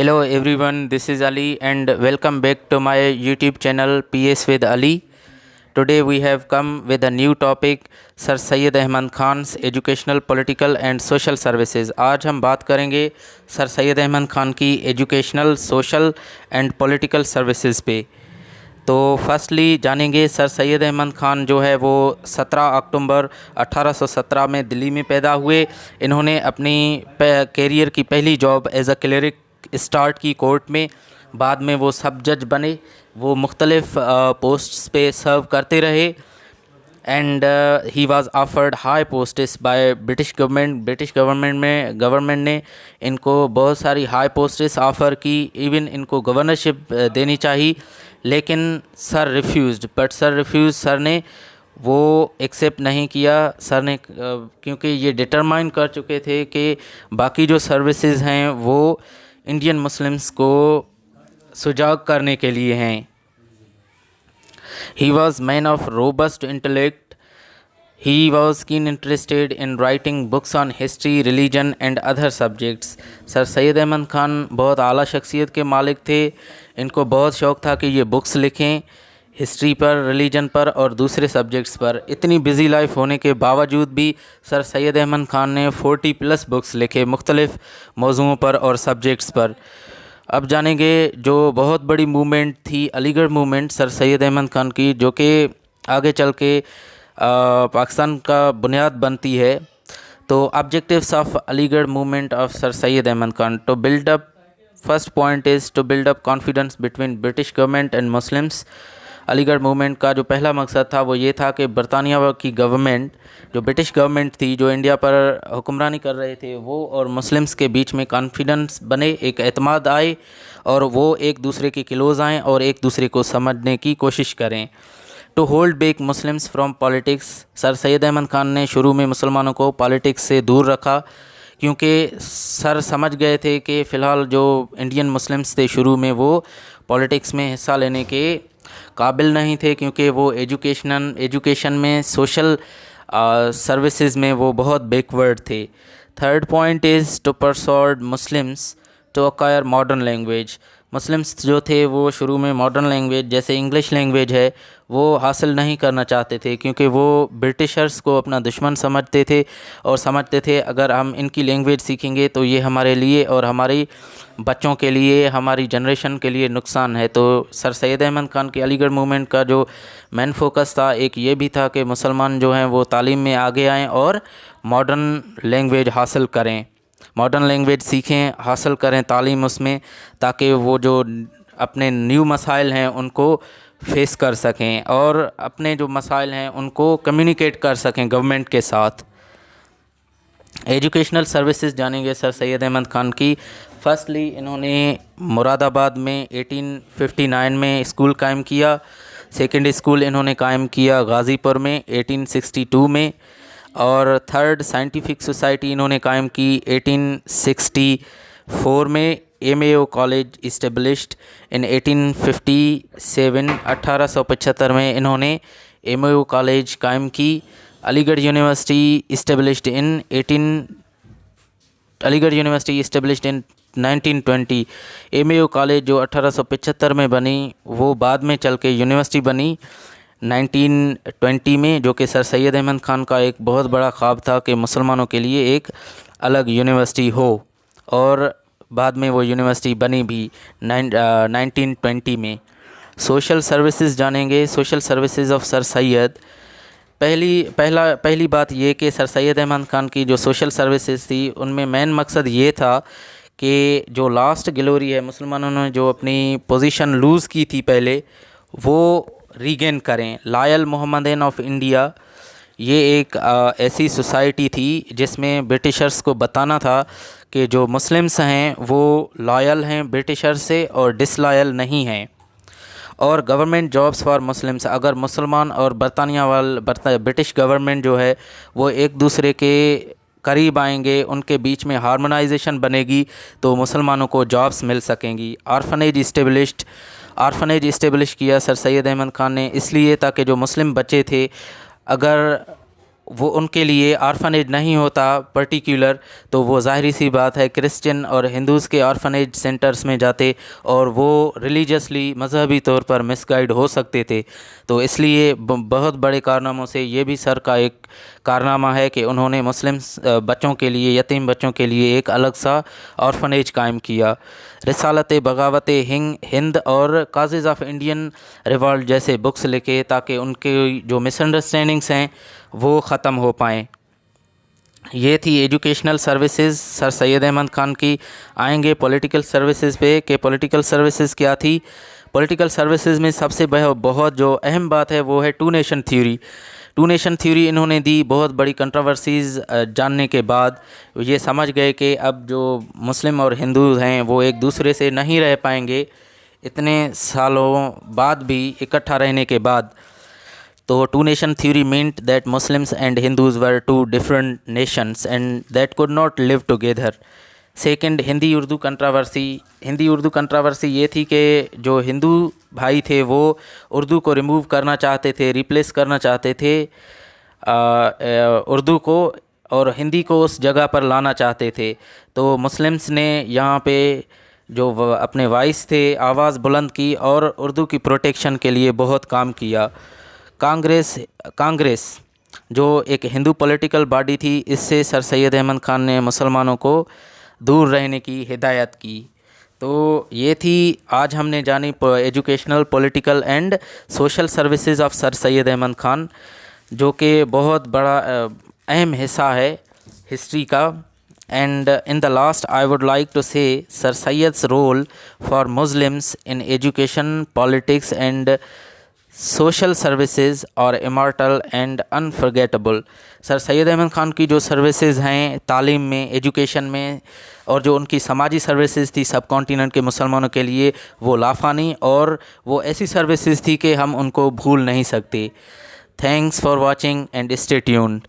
Hello everyone, this is Ali and welcome back to my YouTube channel PS with Ali. Today we have come with a new topic, Sir Syed Ahmad Khan's Educational, Political and Social Services. आज हम बात करेंगे sir Syed Ahmad Khan की educational, social and political services पे। तो firstly जानेंगे sir Syed Ahmad Khan जो है वो 17 अक्टूबर 1817 में दिल्ली में पैदा हुए। इन्होंने अपनी कैरियर की पहली job as a clerk start की कोर्ट में, बाद में वो सब जज बने, वो मुख्तलिफ़ पोस्ट्स पे सर्व करते रहे and he was offered high posts by British government. British government ने इनको बहुत सारी हाई पोस्ट्स ऑफ़र की, इवन इनको गवर्नरशिप देनी चाहिए, लेकिन सर रिफ्यूज़ सर ने वो एक्सेप्ट नहीं किया। सर ने क्योंकि ये डिटरमाइन कर चुके थे कि बाकी जो सर्विसेज हैं वो इंडियन मुस्लिम्स को सुजाग करने के लिए हैं। He was man of robust intellect. He was keen interested in writing books on history, religion and other subjects. Sir Syed Ahmad Khan बहुत आला शख्सियत के मालिक थे। इनको बहुत शौक़ था कि ये बुक्स लिखें हिस्ट्री पर, रिलीजन पर और दूसरे सब्जेक्ट्स पर। इतनी बिज़ी लाइफ होने के बावजूद भी सर सैयद अहमद खान ने 40+ बुक्स लिखे मुख्तलिफ़ मौज़ूओं पर और सब्जेक्ट्स पर। अब जानेंगे जो बहुत बड़ी मूवमेंट थी अलीगढ़ मूवमेंट सर सैयद अहमद खान की, जो कि आगे चल के पाकिस्तान का बुनियाद बनती है। तो objectives of Aligarh movement of sir Syed Ahmad Khan, to build up, first point is to build up confidence between British government and Muslims. Aligarh movement का जो पहला मकसद था वो ये था कि बरतानिया की गवर्नमेंट, जो ब्रिटिश गवर्नमेंट थी, जो इंडिया पर हुक्मरानी कर रहे थे, वो और मुस्लिम्स के बीच में कॉन्फिडेंस बने, एक एतमाद आए और वो एक दूसरे के क्लोज़ आएँ और एक दूसरे को समझने की कोशिश करें। To hold back Muslims from politics, sir Syed Ahmad Khan ने शुरू में मुसलमानों को पॉलिटिक्स से दूर रखा, क्योंकि सर समझ गए थे कि फ़िलहाल जो इंडियन मुस्लिम्स थे शुरू में वो पॉलिटिक्स में हिस्सा लेने के काबिल नहीं थे, क्योंकि वो एजुकेशन में, सोशल सर्विसेज में वो बहुत बैकवर्ड थे। Third point is to persuade Muslims to acquire modern language. Muslims जो थे वो शुरू में मॉडर्न लैंग्वेज जैसे इंग्लिश लैंग्वेज है वो हासिल नहीं करना चाहते थे, क्योंकि वो ब्रिटिशर्स को अपना दुश्मन समझते थे और समझते थे अगर हम इनकी लैंग्वेज सीखेंगे तो ये हमारे लिए और हमारी बच्चों के लिए, हमारी जनरेशन के लिए नुकसान है। तो सर सैयद अहमद खान की अलीगढ़ मूवमेंट का जो मेन फोकस था एक ये भी था कि मुसलमान जो हैं वो तालीम में आगे आएँ और मॉडर्न लैंग्वेज हासिल करें, मॉडर्न लैंग्वेज सीखें, हासिल करें तालीम उसमें, ताकि वो जो अपने न्यू मसाइल हैं उनको फेस कर सकें और अपने जो मसाइल हैं उनको कम्युनिकेट कर सकें गवर्नमेंट के साथ। एजुकेशनल सर्विसेज जानेंगे सर सैयद अहमद खान की। फर्स्टली इन्होंने मुरादाबाद में 1859 में स्कूल कायम किया। सेकेंड स्कूल इन्होंने कायम किया गाज़ीपुर में 1862 में, और थर्ड साइंटिफिक सोसाइटी इन्होंने कायम की 1864 में। MAO कॉलेज इस्टेब्लिश्ड इन 1857, 1875 में इन्होंने MAO कॉलेज कायम की। Aligarh university established in 1920। MAO college जो 1875 में बनी वो बाद में चल के यूनिवर्सिटी बनी 1920 में, जो कि सर सैयद अहमद खान का एक बहुत बड़ा ख्वाब था कि मुसलमानों के लिए एक अलग यूनिवर्सिटी हो, और बाद में वो यूनिवर्सिटी बनी भी 1920 में। सोशल सर्विसेज जानेंगे, social services of sir Syed. पहली बात ये कि सर सैयद अहमद खान की जो सोशल सर्विसेज थी उनमें मेन मकसद ये था कि जो लास्ट ग्लोरी है, मुसलमानों ने जो अपनी पोजीशन लूज़ की थी पहले, वो रीगेन करें। लॉयल मोहम्मदन ऑफ इंडिया, ये एक ऐसी सोसाइटी थी जिसमें ब्रिटिशर्स को बताना था कि जो मुस्लिम्स हैं वो लॉयल हैं ब्रिटिशर से और डिसलॉयल नहीं हैं, और गवर्नमेंट जॉब्स फॉर मुस्लिम्स, अगर मुसलमान और ब्रिटिश गवर्नमेंट जो है वो एक दूसरे के करीब आएंगे, उनके बीच में हार्मोनाइजेशन बनेगी तो मुसलमानों को जॉब्स मिल सकेंगी। आर्फनेज इस्टेब्लिश किया सर सैयद अहमद खान ने, इसलिए ताकि जो मुस्लिम बच्चे थे अगर وہ ان کے لیے آرفنیج نہیں ہوتا پرٹیکولر، تو وہ ظاہری سی بات ہے کرسچن اور ہندوز کے آرفنیج سینٹرز میں جاتے اور وہ ریلیجسلی مذہبی طور پر مس گائیڈ ہو سکتے تھے۔ تو اس لیے بہت بڑے کارناموں سے یہ بھی سر کا ایک کارنامہ ہے کہ انہوں نے مسلم بچوں کے لیے، یتیم بچوں کے لیے ایک الگ سا آرفنیج قائم کیا۔ رسالت بغاوت ہند اور کازز آف انڈین ریوالٹ جیسے بکس لکھے تاکہ ان کے جو مس انڈرسٹینڈنگس ہیں وہ ختم ہو پائیں۔ یہ تھی ایجوکیشنل سروسز سر سید احمد خان کی۔ آئیں گے پولیٹیکل سروسز پہ کہ پولیٹیکل سروسز کیا تھی۔ پولیٹیکل سروسز میں سب سے بہت جو اہم بات ہے وہ ہے two nation theory. Two nation theory انہوں نے دی بہت بڑی کنٹروورسیز جاننے کے بعد یہ سمجھ گئے کہ اب جو مسلم اور ہندو ہیں وہ ایک دوسرے سے نہیں رہ پائیں گے اتنے سالوں بعد بھی اکٹھا رہنے کے بعد۔ تو two nation theory meant that Muslims and Hindus were two different nations and that could not live together۔ Second, Hindi Urdu controversy. Hindi Urdu controversy یہ تھی کہ جو ہندو بھائی تھے وہ اردو کو ریموو کرنا چاہتے تھے، ریپلیس کرنا چاہتے تھے اردو کو، اور ہندی کو اس جگہ پر لانا چاہتے تھے۔ تو مسلمس نے یہاں پہ جو اپنے وائس تھے آواز بلند کی اور اردو کی پروٹیکشن کے لیے بہت کام کیا۔ کانگریس جو ایک ہندو پولیٹیکل باڈی تھی، اس سے سر سید احمد خان نے مسلمانوں کو دور رہنے کی ہدایت کی۔ تو یہ تھی آج ہم نے جانی educational, political and social services of sir Syed Ahmad Khan, جو کہ بہت بڑا اہم حصہ ہے ہسٹری کا۔ And in the last I would like to say sir Syed's role for Muslims in education, politics and social services اور immortal and unforgettable. Sir Syed Ahmad Khan کی جو سروسز ہیں تعلیم میں، ایجوکیشن میں، اور جو ان کی سماجی سروسز تھی سب کانٹیننٹ کے مسلمانوں کے لیے، وہ لافانی اور وہ ایسی سروسز تھی کہ ہم ان کو بھول نہیں سکتے۔ Thanks for watching and stay tuned.